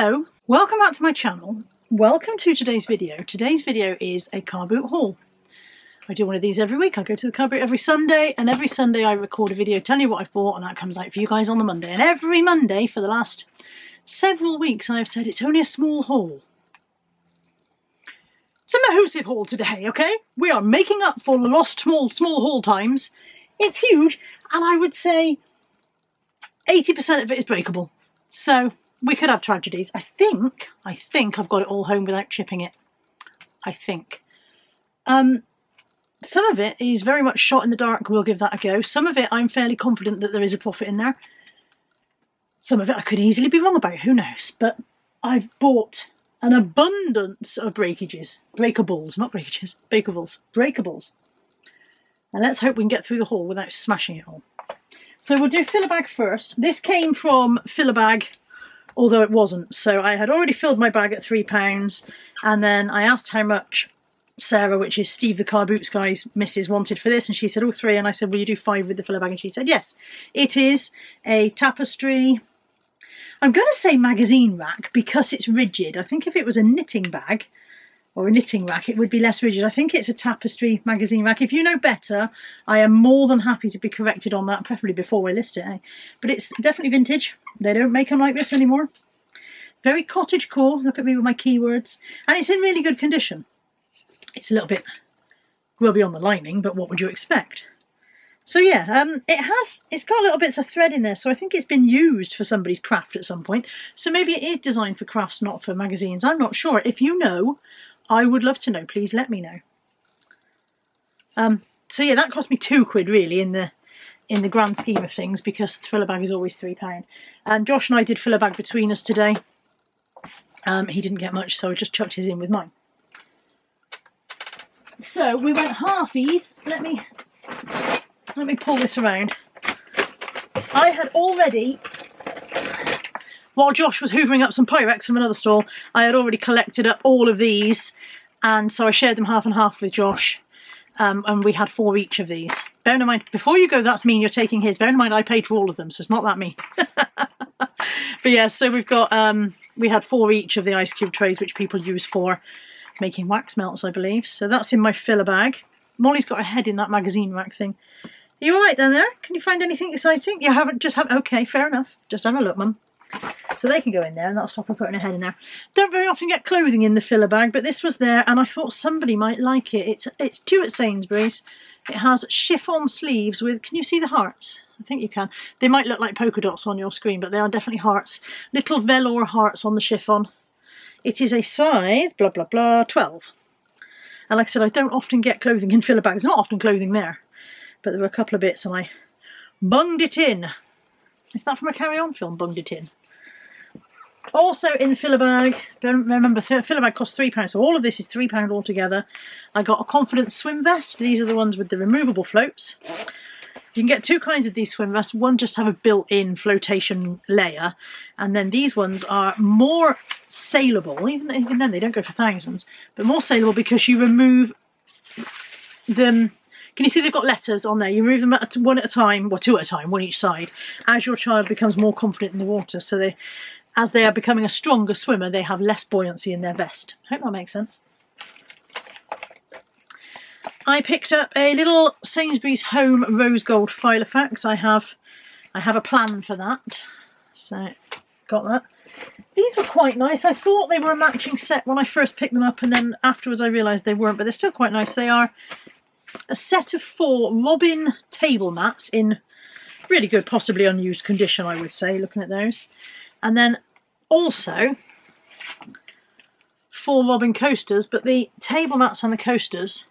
Hello, welcome back to my channel. Welcome to today's video. Today's video is a car boot haul. I do one of these every week. I go to the car boot every Sunday, and every Sunday I record a video telling you what I've bought, and that comes out for you guys on the Monday. And every Monday for the last several weeks I have said it's only a small haul. It's a massive haul today, okay? We are making up for the lost small haul times. It's huge, and I would say 80% of it is breakable. So we could have tragedies. I think I've got it all home without chipping it. I think. Some of it is very much shot in the dark. We'll give that a go. Some of it I'm fairly confident that there is a profit in there. Some of it I could easily be wrong about. Who knows? But I've bought an abundance of breakages. Breakables, not breakages. Breakables. And let's hope we can get through the haul without smashing it all. So we'll do fill a bag first. This came from fill a bag, although it wasn't. So I had already filled my bag at £3, and then I asked how much Sarah, which is Steve the Car Boots guy's missus, wanted for this, and she said, oh, 3, and I said, will you do 5 with the filler bag? And she said, yes. It is a tapestry, I'm going to say magazine rack because it's rigid. I think if it was a knitting bag or a knitting rack, it would be less rigid. I think it's a tapestry magazine rack. If you know better, I am more than happy to be corrected on that, preferably before I list it. But it's definitely vintage. They don't make them like this anymore. Very cottagecore, look at me with my keywords. And it's in really good condition. It's a little bit grubby on the lining, but what would you expect? So yeah, it's got little bits of thread in there, so I think it's been used for somebody's craft at some point. So maybe it is designed for crafts, not for magazines. I'm not sure. If you know, I would love to know. Please let me know. So yeah, that cost me £2 really in the grand scheme of things, because the filler bag is always £3. And Josh and I did filler bag between us today. He didn't get much, so I just chucked his in with mine. So we went halfies. Let me pull this around. I had already, while Josh was hoovering up some Pyrex from another stall, I had already collected up all of these, and so I shared them half and half with Josh, and we had 4 each of these. Bearing in mind, before you go, that's mean you're taking his. Bearing in mind, I paid for all of them, so it's not that mean. But yeah, so we've got, we had 4 each of the ice cube trays, which people use for making wax melts, I believe. So that's in my filler bag. Molly's got her head in that magazine rack thing. Are you alright down there? Can you find anything exciting? You haven't, okay, fair enough. Just have a look, Mum. So they can go in there, and that'll stop her putting her head in there. Don't very often get clothing in the filler bag, but this was there, and I thought somebody might like it. It's due at Sainsbury's. It has chiffon sleeves with, can you see the hearts? I think you can. They might look like polka dots on your screen, but they are definitely hearts. Little velour hearts on the chiffon. It is a size, blah, blah, blah, 12. And like I said, I don't often get clothing in filler bags. Not often clothing there. But there were a couple of bits and I bunged it in. Is that from a Carry On film, bunged it in? Also in filler bag, don't remember, filler bag cost £3, so all of this is £3 altogether. I got a Confidence swim vest. These are the ones with the removable floats. You can get 2 kinds of these swim vests. One just have a built-in flotation layer, and then these ones are more saleable. Even then, they don't go for thousands, but more saleable because you remove them. Can you see they've got letters on there? You remove them one at a time, well, 2 at a time, one each side, as your child becomes more confident in the water. So as they are becoming a stronger swimmer, they have less buoyancy in their vest. I hope that makes sense. I picked up a little Sainsbury's Home Rose Gold Filofax. I have a plan for that, so got that. These were quite nice. I thought they were a matching set when I first picked them up, and then afterwards I realised they weren't, but they're still quite nice. They are a set of 4 robin table mats in really good, possibly unused condition, I would say, looking at those. And then also 4 robin coasters, but the table mats and the coasters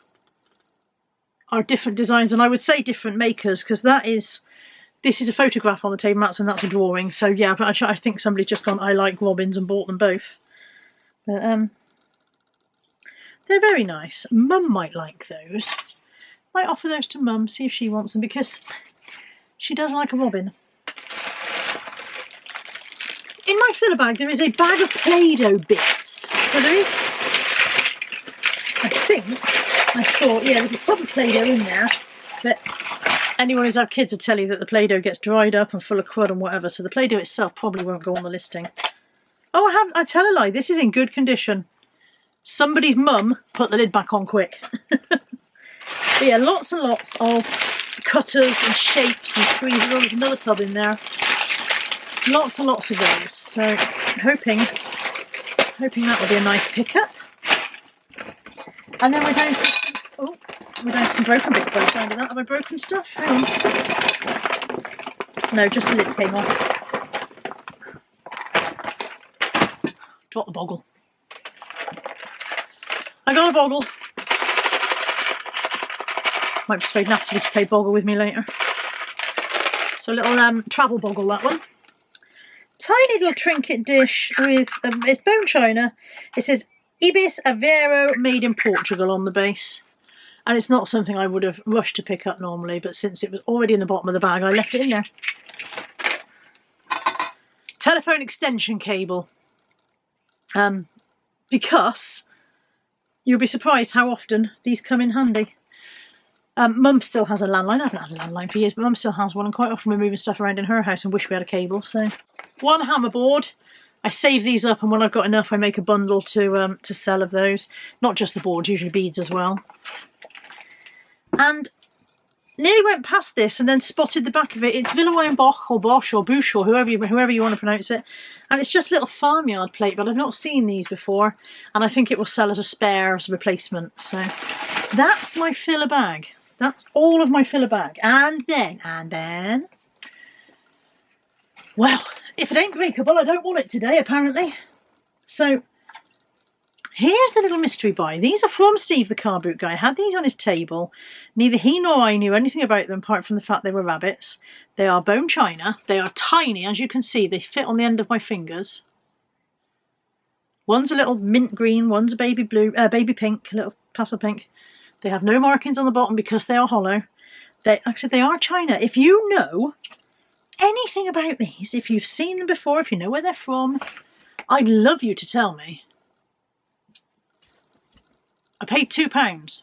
are different designs, and I would say different makers, because this is a photograph on the table mats and that's a drawing. So yeah, but I think somebody's just gone, I like robins, and bought them both. But they're very nice. Mum might like those. Might offer those to Mum, see if she wants them, because she does like a robin. In my filler bag there is a bag of Play-Doh bits. So there is, I think, I saw, yeah, there's a tub of Play-Doh in there, but anyone who's had kids will tell you that the Play-Doh gets dried up and full of crud and whatever, so the Play-Doh itself probably won't go on the listing. Oh, I tell a lie, this is in good condition. Somebody's mum put the lid back on quick. But yeah, lots and lots of cutters and shapes and squeezes. Oh, there's another tub in there. Lots and lots of those. So hoping that will be a nice pickup. And then we're down to some broken bits by the sound of that. Have I broken stuff? Hang on. No, just the lid came off. Drop the boggle. I got a boggle. Might persuade Natalie to play boggle with me later. So a little travel boggle, that one. Tiny little trinket dish with, it's bone china. It says Ibis Aveiro made in Portugal on the base. And it's not something I would have rushed to pick up normally, but since it was already in the bottom of the bag, I left it in there. Telephone extension cable. Because you'll be surprised how often these come in handy. Mum still has a landline. I haven't had a landline for years, but Mum still has one, and quite often we're moving stuff around in her house and wish we had a cable. So, one hammer board. I save these up, and when I've got enough, I make a bundle to sell of those. Not just the boards, usually beads as well. And nearly went past this and then spotted the back of it. It's Bosch or Bosch or Bush or whoever you want to pronounce it. And it's just a little farmyard plate, but I've not seen these before. And I think it will sell as a spare, as a replacement. So that's my filler bag. That's all of my filler bag. And then, well, if it ain't breakable, I don't want it today, apparently. So here's the little mystery buy. These are from Steve, the car boot guy. I had these on his table. Neither he nor I knew anything about them, apart from the fact they were rabbits. They are bone china. They are tiny, as you can see. They fit on the end of my fingers. One's a little mint green, one's a baby blue, baby pink, a little pastel pink. They have no markings on the bottom because they are hollow. Like I said, they are china. If you know anything about these, if you've seen them before, if you know where they're from, I'd love you to tell me. I paid £2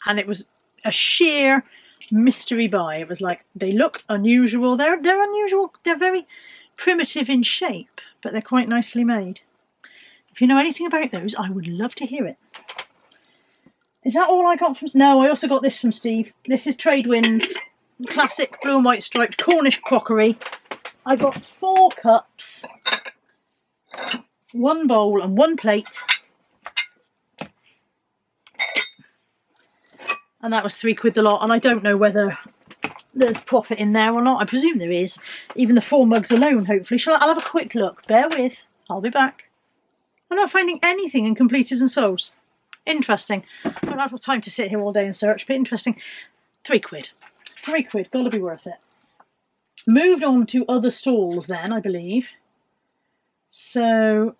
and it was a sheer mystery buy. It was like, they look unusual. They're unusual. They're very primitive in shape, but they're quite nicely made. If you know anything about those, I would love to hear it. Is that all I got from... No, I also got this from Steve. This is Tradewinds, classic blue and white striped Cornish crockery. I got 4 cups, 1 bowl and 1 plate. And that was £3 the lot. And I don't know whether there's profit in there or not. I presume there is. Even the 4 mugs alone, hopefully. I'll have a quick look. Bear with. I'll be back. I'm not finding anything in completers and soles. Interesting. I don't have time to sit here all day and search, but interesting. £3. £3. Gotta be worth it. Moved on to other stalls then, I believe. So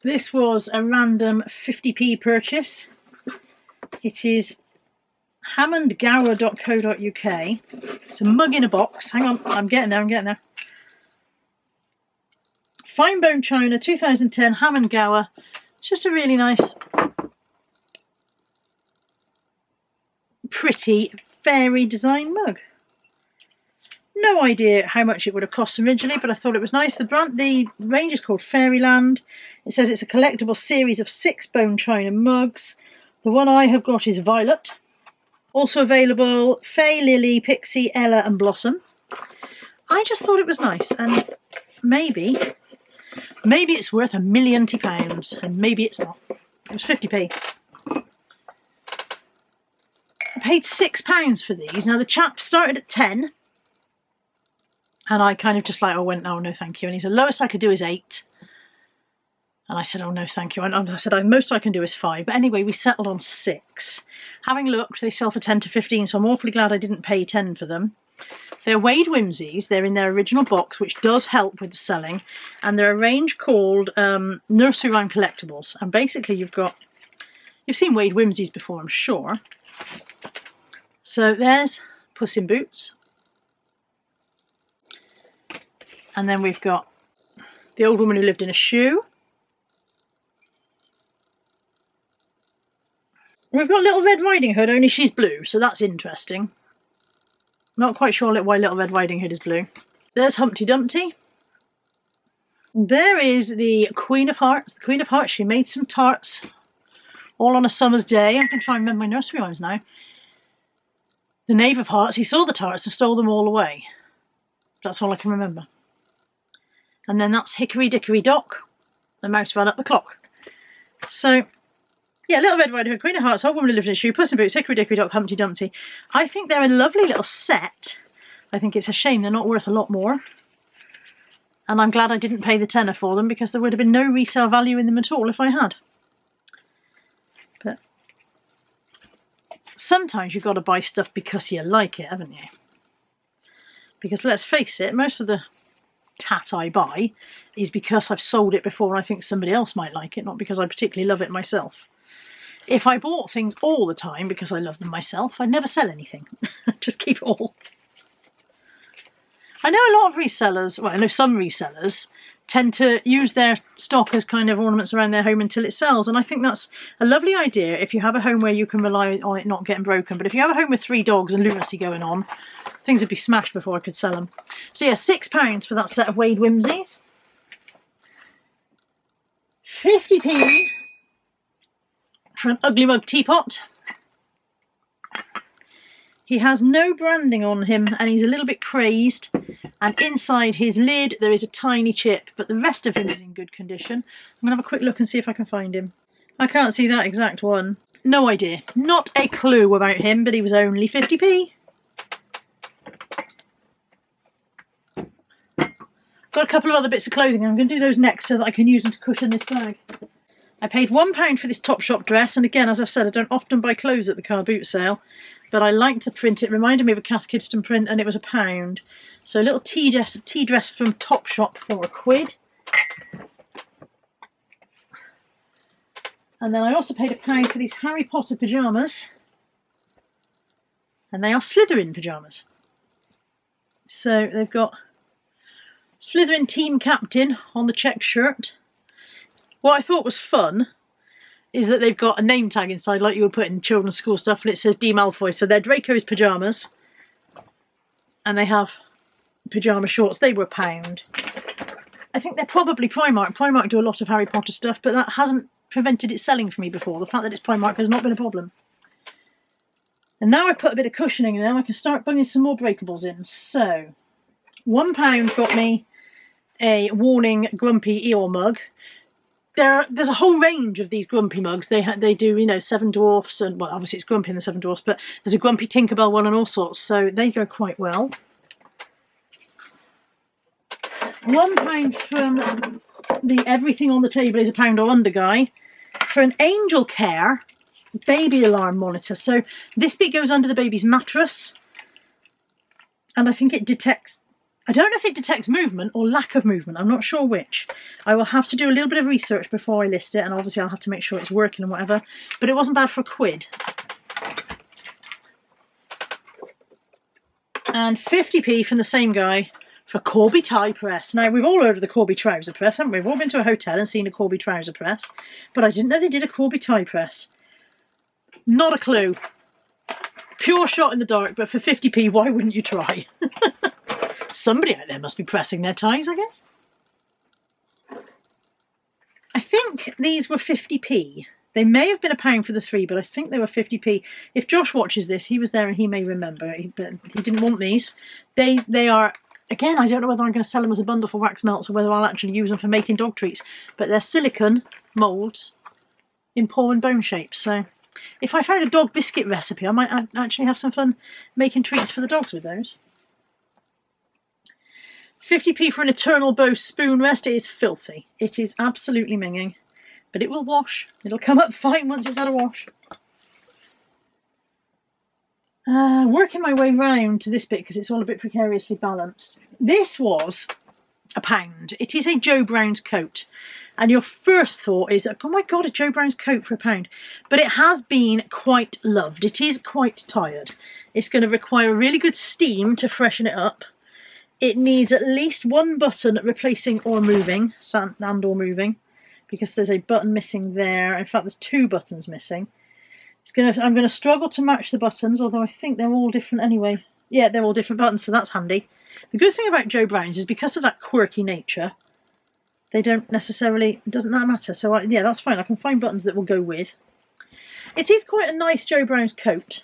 this was a random 50p purchase. It is hammondgower.co.uk. It's a mug in a box. Hang on, I'm getting there. Fine bone china, 2010, Hammond Gower. It's just a really nice, pretty fairy design mug. No idea how much it would have cost originally, but I thought it was nice. The range is called Fairyland. It says it's a collectible series of 6 bone china mugs. The one I have got is Violet. Also available Faye, Lily, Pixie, Ella and Blossom. I just thought it was nice, and maybe it's worth £1 million, and maybe it's not. It was 50p. I paid £6 for these. Now the chap started at 10, and I kind of just like, oh no thank you. And he said, lowest I could do is 8. And I said, oh no thank you. And I said, most I can do is 5. But anyway, we settled on 6. Having looked, they sell for 10 to 15, so I'm awfully glad I didn't pay 10 for them. They're Wade Whimsies. They're in their original box, which does help with the selling. And they're a range called Nursery Rhyme Collectibles. And basically you've seen Wade Whimsies before, I'm sure. So there's Puss in Boots. And then we've got The Old Woman Who Lived in a Shoe. We've got Little Red Riding Hood, only she's blue, so that's interesting. Not quite sure why Little Red Riding Hood is blue. There's Humpty Dumpty. There is the Queen of Hearts. The Queen of Hearts, she made some tarts all on a summer's day. I can try and remember my nursery rhymes now. The Knave of Hearts, he saw the tarts and stole them all away. That's all I can remember. And then that's Hickory Dickory Dock. The mouse ran up the clock. So, yeah, Little Red Riding Hood, Queen of Hearts, Old Woman Who Lived in a Shoe, Puss in Boots, Hickory Dickory Dock, Humpty Dumpty. I think they're a lovely little set. I think it's a shame they're not worth a lot more. And I'm glad I didn't pay the tenner for them, because there would have been no resale value in them at all if I had. But sometimes you've got to buy stuff because you like it, haven't you? Because let's face it, most of the tat I buy is because I've sold it before and I think somebody else might like it, not because I particularly love it myself. If I bought things all the time because I love them myself, I'd never sell anything. Just keep it all. I know a lot of resellers, well, I know some resellers tend to use their stock as kind of ornaments around their home until it sells, and I think that's a lovely idea if you have a home where you can rely on it not getting broken. But if you have a home with 3 dogs and lunacy going on, things would be smashed before I could sell them. So yeah, £6 for that set of Wade Whimsies. 50p for an Ugly Mug teapot. He has no branding on him and he's a little bit crazed, and inside his lid there is a tiny chip, but the rest of him is in good condition. I'm going to have a quick look and see if I can find him. I can't see that exact one. No idea. Not a clue about him, but he was only 50p. Got a couple of other bits of clothing. I'm going to do those next so that I can use them to cushion this bag. I paid £1 for this Topshop dress, and again, as I've said, I don't often buy clothes at the car boot sale, but I liked the print. It reminded me of a Cath Kidston print, and it was £1. So a little tea dress from Topshop for £1. And then I also paid £1 for these Harry Potter pyjamas, and they are Slytherin pyjamas. So they've got Slytherin team captain on the check shirt. What I thought was fun is that they've got a name tag inside like you would put in children's school stuff, and it says D. Malfoy. So they're Draco's pyjamas, and they have pyjama shorts. They were £1. I think they're probably Primark. Primark do a lot of Harry Potter stuff, but that hasn't prevented it selling for me before. The fact that it's Primark has not been a problem. And now I've put a bit of cushioning in there, I can start bunging some more breakables in. So £1 got me a Warning Grumpy Eeyore mug. There's a whole range of these Grumpy mugs. They do, you know, 7 Dwarfs, and well, obviously it's Grumpy in the 7 Dwarfs, but there's a Grumpy Tinkerbell one and all sorts, so they go quite well. £1 from the Everything on the Table is £1 or Under guy for an Angel Care baby alarm monitor. So this bit goes under the baby's mattress, and I think it detects, I don't know if it detects movement or lack of movement. I'm not sure which. I will have to do a little bit of research before I list it, and obviously I'll have to make sure it's working and whatever. But it wasn't bad for £1. And 50p from the same guy for Corby tie press. Now, we've all heard of the Corby trouser press, haven't we? We've all been to a hotel and seen a Corby trouser press, but I didn't know they did a Corby tie press. Not a clue. Pure shot in the dark, but for 50p, why wouldn't you try? Somebody out there must be pressing their ties, I guess. I think these were 50p. They may have been £1 for the 3, but I think they were 50p. If Josh watches this, he was there and he may remember. But he didn't want these. They are, again, I don't know whether I'm going to sell them as a bundle for wax melts or whether I'll actually use them for making dog treats. But they're silicone moulds in paw and bone shapes. So if I found a dog biscuit recipe, I might actually have some fun making treats for the dogs with those. 50p for an Eternal Bow spoon rest. It is filthy. It is absolutely minging. But it will wash. It'll come up fine once it's had a wash. Working my way round to this bit because it's all a bit precariously balanced. This was £1. It is a Joe Brown's coat. And your first thought is, oh my god, a Joe Brown's coat for £1. But it has been quite loved. It is quite tired. It's going to require really good steam to freshen it up. It needs at least 1 button replacing or moving, and or moving, because there's a button missing there. In fact, there's 2 buttons missing. I'm going to struggle to match the buttons, although I think they're all different anyway. Yeah, they're all different buttons, so that's handy. The good thing about Joe Brown's is because of that quirky nature, they don't necessarily, it doesn't that matter. So yeah, that's fine. I can find buttons that will go with. It is quite a nice Joe Brown's coat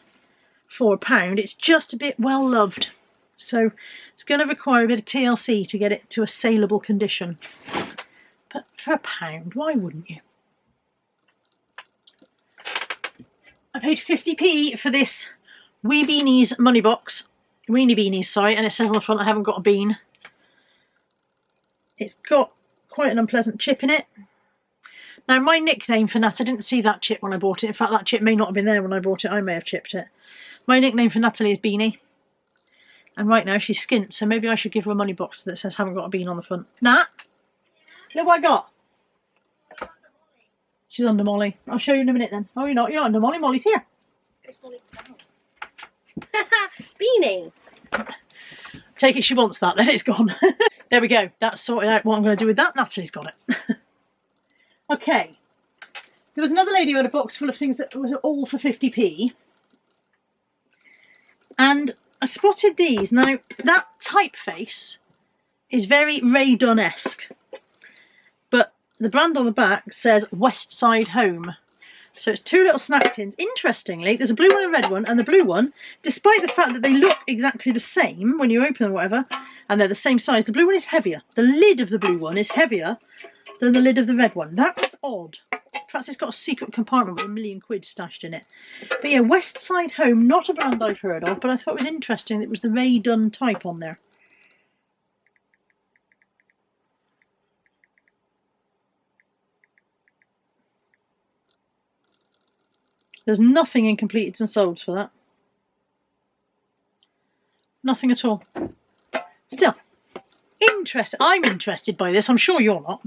for £1. It's just a bit well loved. So it's going to require a bit of TLC to get it to a saleable condition. But for £1, why wouldn't you? I paid 50p for this Wee Beanies money box. Weenie Beanies, sorry, and it says on the front I haven't got a bean. It's got quite an unpleasant chip in it. Now my nickname for Nat, I didn't see that chip when I bought it. In fact, that chip may not have been there when I bought it. I may have chipped it. My nickname for Natalie is Beanie. And right now she's skint, so maybe I should give her a money box that says haven't got a bean on the front. Nat? Look what I got. She's under Molly. I'll show you in a minute then. Oh, you're not. You're not under Molly. Molly's here. Beanie. Take it she wants that, then it's gone. There we go. That's sorted out what I'm going to do with that. Natalie's got it. Okay. There was another lady who had a box full of things that was all for 50p. And I spotted these. Now, that typeface is very Ray Dunn-esque. But the brand on the back says West Side Home. So it's 2 little snack tins. Interestingly, there's a blue one and a red one, and the blue one, despite the fact that they look exactly the same when you open them or whatever, and they're the same size, the blue one is heavier. The lid of the blue one is heavier than the lid of the red one. That was odd. Perhaps it's got a secret compartment with £1 million stashed in it. But yeah, West Side Home, not a brand I've heard of, but I thought it was interesting that it was the Ray Dunn type on there. There's nothing in completed and solds for that. Nothing at all. Still, interesting. I'm interested by this. I'm sure you're not.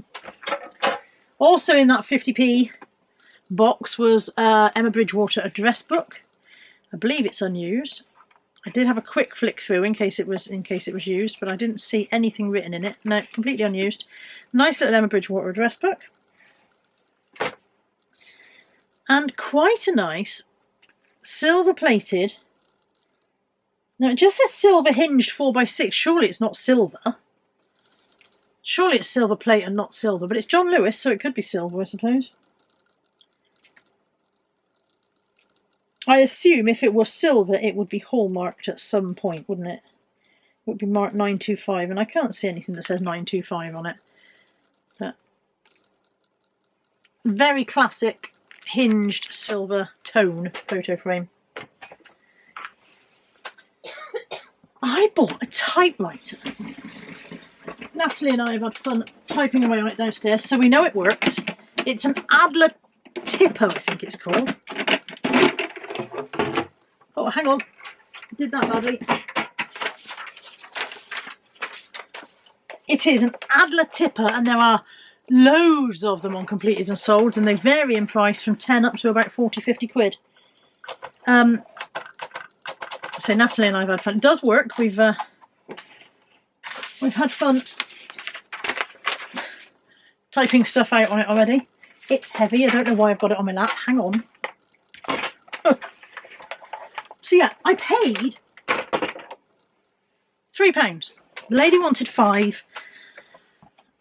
Also in that 50p box was Emma Bridgewater, a dress book. I believe it's unused. I did have a quick flick through in case it was used, but I didn't see anything written in it. No, completely unused. Nice little Emma Bridgewater dress book. And quite a nice silver plated. Now it just says silver hinged 4x6. Surely it's not silver. Surely it's silver plate and not silver, but it's John Lewis, so it could be silver, I suppose. I assume if it was silver, it would be hallmarked at some point, wouldn't it? It would be marked 925, and I can't see anything that says 925 on it. But very classic hinged silver tone photo frame. I bought a typewriter. Natalie and I have had fun typing away on it downstairs, so we know it works. It's an Adler Tipper, I think it's called. Oh, hang on. Did that badly. It is an Adler Tipper, and there are loads of them on completed and sold, and they vary in price from 10 up to about 40-50 quid. So Natalie and I have had fun. It does work. We've had fun typing stuff out on it already. It's heavy. I don't know why I've got it on my lap. Hang on. So yeah, I paid £3. The lady wanted £5.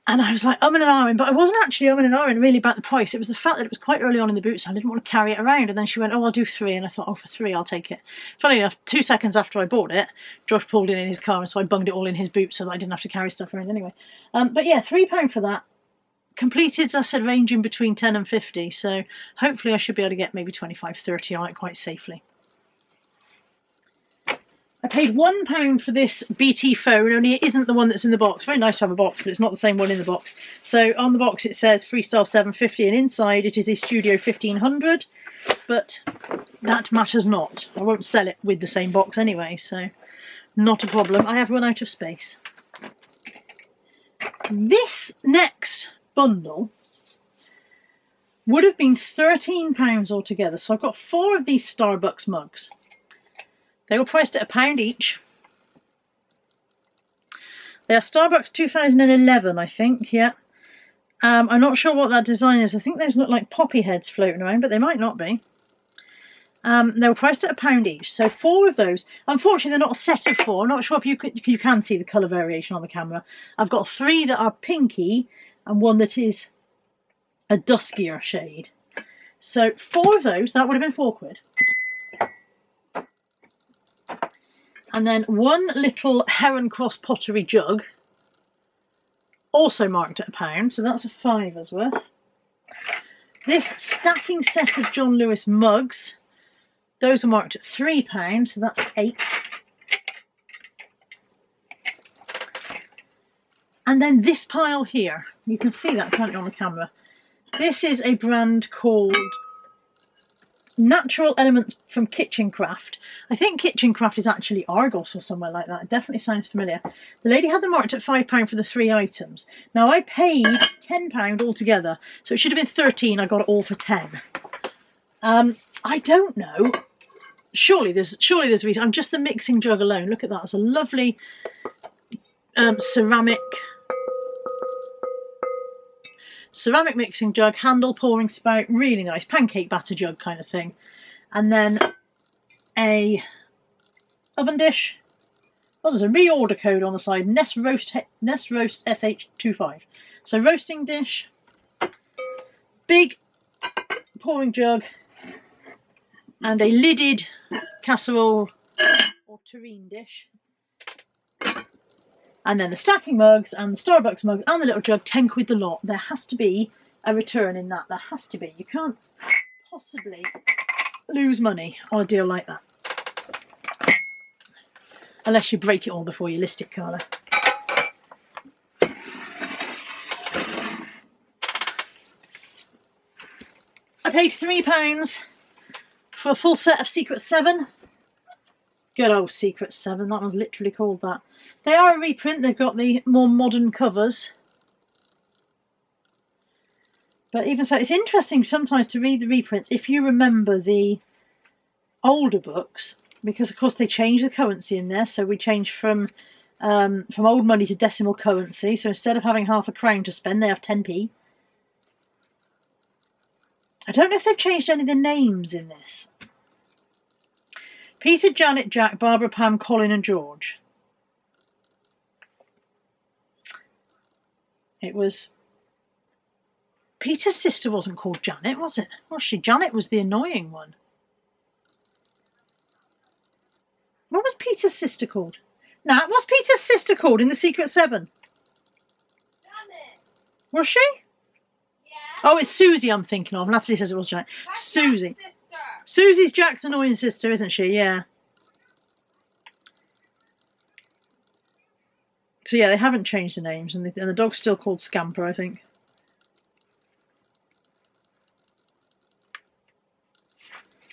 And I was like, and ahhing, but I wasn't actually and ahhing really about the price. It was the fact that it was quite early on in the boot, so I didn't want to carry it around. And then she went, oh, I'll do £3. And I thought, oh, for £3, I'll take it. Funny enough, 2 seconds after I bought it, Josh pulled in his car, and so I bunged it all in his boot so that I didn't have to carry stuff around anyway. But yeah, £3 for that. Completed, as I said, ranging between 10 and 50. So hopefully I should be able to get maybe 25, 30 on it quite safely. I paid £1 for this BT phone, only it isn't the one that's in the box. Very nice to have a box, but it's not the same one in the box. So on the box it says Freestyle 750, and inside it is a Studio 1500, but that matters not. I won't sell it with the same box anyway, so not a problem. I have run out of space. This next bundle would have been £13 altogether, so I've got 4 of these Starbucks mugs. They were priced at £1 each. They are Starbucks 2011, I think, yeah. I'm not sure what that design is. I think those look like poppy heads floating around, but they might not be. They were priced at £1 each, so 4 of those. Unfortunately, they're not a set of 4. I'm not sure if you can see the colour variation on the camera. I've got 3 that are pinky, and one that is a duskier shade. So 4 of those, that would have been £4. And then 1 little Heron Cross pottery jug, also marked at £1, so that's a £5's worth. This stacking set of John Lewis mugs, those are marked at £3, so that's 8. And then this pile here, you can see that, can't you, on the camera? This is a brand called Natural Elements from Kitchen Craft. I think Kitchen Craft is actually Argos or somewhere like that. It definitely sounds familiar. The lady had them marked at £5 for the 3 items. Now I paid £10 altogether, so it should have been 13. I got it all for 10. I don't know. Surely there's a reason. I'm just the mixing jug alone. Look at that. It's a lovely ceramic mixing jug, handle, pouring spout, really nice, pancake batter jug kind of thing. And then a oven dish. Oh, there's a reorder code on the side, Nest Roast SH25. So roasting dish, big pouring jug, and a lidded casserole or tureen dish. And then the stacking mugs and the Starbucks mugs and the little jug, £10 the lot. There has to be a return in that. There has to be. You can't possibly lose money on a deal like that. Unless you break it all before you list it, Carla. I paid £3 for a full set of Secret 7. Good old Secret 7. That one's literally called that. They are a reprint, they've got the more modern covers. But even so, it's interesting sometimes to read the reprints if you remember the older books, because of course they change the currency in there. So we changed from old money to decimal currency. So instead of having half a crown to spend, they have 10p. I don't know if they've changed any of the names in this. Peter, Janet, Jack, Barbara, Pam, Colin and George. It was... Peter's sister wasn't called Janet, was it? Was she? Janet was the annoying one. What was Peter's sister called? Nat, what's Peter's sister called in the Secret 7? Janet. Was she? Yeah. Oh, it's Susie I'm thinking of. Natalie says it was Janet. That's Susie. Jack's sister. Susie's Jack's annoying sister, isn't she? Yeah. So yeah, they haven't changed the names, and the dog's still called Scamper, I think.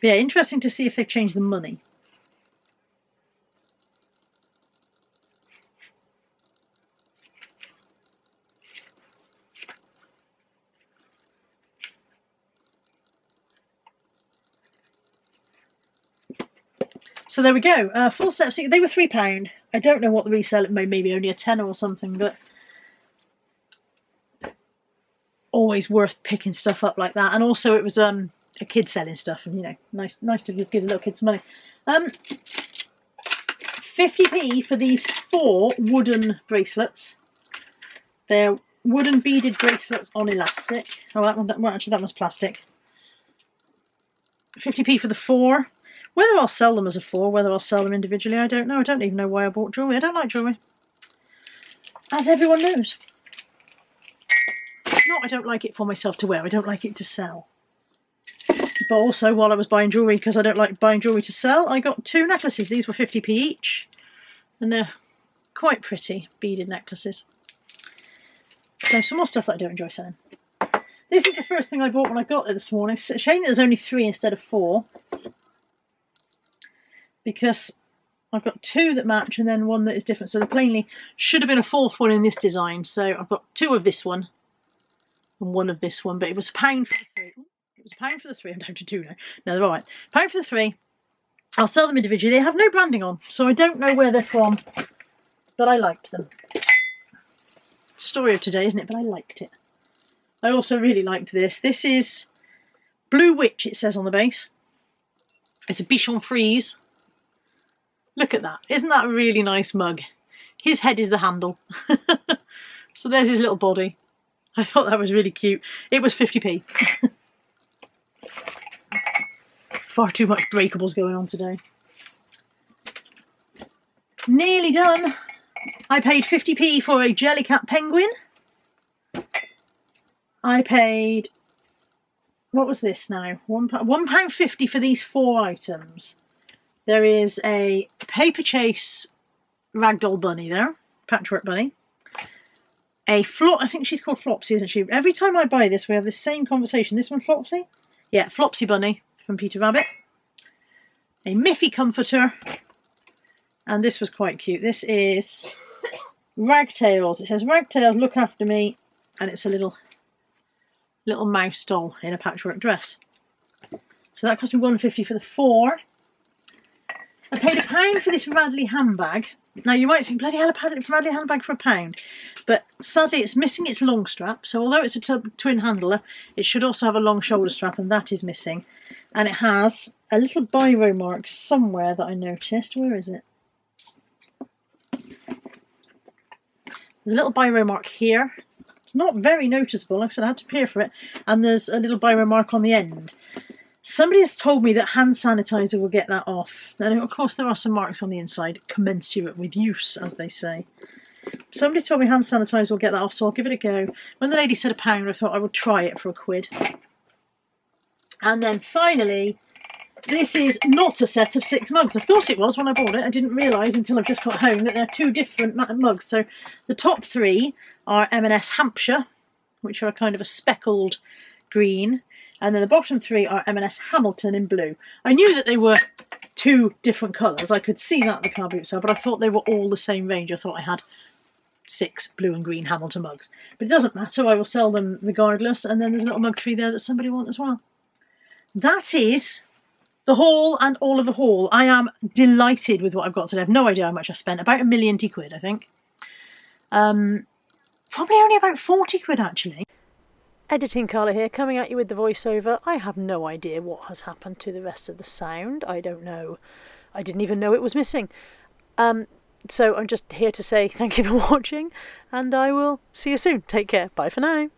But yeah, interesting to see if they've changed the money. So there we go. Full set of they were £3. I don't know what the resale, maybe only a tenner or something, but always worth picking stuff up like that. And also it was a kid selling stuff, and you know, nice to give the little kids some money. 50p for these 4 wooden bracelets. They're wooden beaded bracelets on elastic. Oh, actually that one's plastic. 50p for the 4. Whether I'll sell them as a 4, whether I'll sell them individually, I don't know. I don't even know why I bought jewellery. I don't like jewellery. As everyone knows. Not I don't like it for myself to wear, I don't like it to sell. But also, while I was buying jewellery, because I don't like buying jewellery to sell, I got 2 necklaces. These were 50p each. And they're quite pretty, beaded necklaces. So some more stuff that I don't enjoy selling. This is the first thing I bought when I got it this morning. It's a shame that there's only 3 instead of 4. Because I've got 2 that match and then 1 that is different. So there plainly should have been a 4th one in this design. So I've got 2 of this one and 1 of this one. But it was £1 for the 3. It was £1 for the 3. I'm down to 2 now. No, they're all right. £1 for the 3. I'll sell them individually. They have no branding on, so I don't know where they're from. But I liked them. Story of today, isn't it? But I liked it. I also really liked this. This is Blue Witch, it says on the base. It's a Bichon Frise. Look at that. Isn't that a really nice mug? His head is the handle. So there's his little body. I thought that was really cute. It was 50p. Far too much breakables going on today. Nearly done. I paid 50p for a Jellycat penguin. I paid, what was this now? £1.50 for these 4 items. There is a paper chase ragdoll bunny there, patchwork bunny. I think she's called Flopsy, isn't she? Every time I buy this, we have the same conversation. This one, Flopsy? Yeah, Flopsy bunny from Peter Rabbit. A Miffy comforter. And this was quite cute. This is Ragtails. It says, Ragtails, look after me. And it's a little mouse doll in a patchwork dress. So that cost me £1.50 for the 4. I paid £1 for this Radley handbag. Now you might think, bloody hell, a Radley handbag for £1. But sadly it's missing its long strap. So although it's a twin handler, it should also have a long shoulder strap, and that is missing. And it has a little biro mark somewhere that I noticed. Where is it? There's a little biro mark here. It's not very noticeable, like I said, I had to peer for it. And there's a little biro mark on the end. Somebody has told me that hand sanitizer will get that off. And of course there are some marks on the inside, commensurate with use, as they say. Somebody told me hand sanitizer will get that off, so I'll give it a go. When the lady said £1, I thought I would try it for £1. And then finally, this is not a set of 6 mugs. I thought it was when I bought it. I didn't realise until I've just got home that they're 2 different mugs. So the top 3 are M&S Hampshire, which are kind of a speckled green. And then the bottom 3 are M&S Hamilton in blue. I knew that they were 2 different colours. I could see that at the car boot sale, but I thought they were all the same range. I thought I had 6 blue and green Hamilton mugs. But it doesn't matter. I will sell them regardless. And then there's a little mug tree there that somebody wants as well. That is the haul and all of the haul. I am delighted with what I've got today. I have no idea how much I spent. About £1,000,000, I think. Probably only about 40 quid actually. Editing Carla here, coming at you with the voiceover. I have no idea what has happened to the rest of the sound. I don't know. I didn't even know it was missing. So I'm just here to say thank you for watching, and I will see you soon. Take care. Bye for now.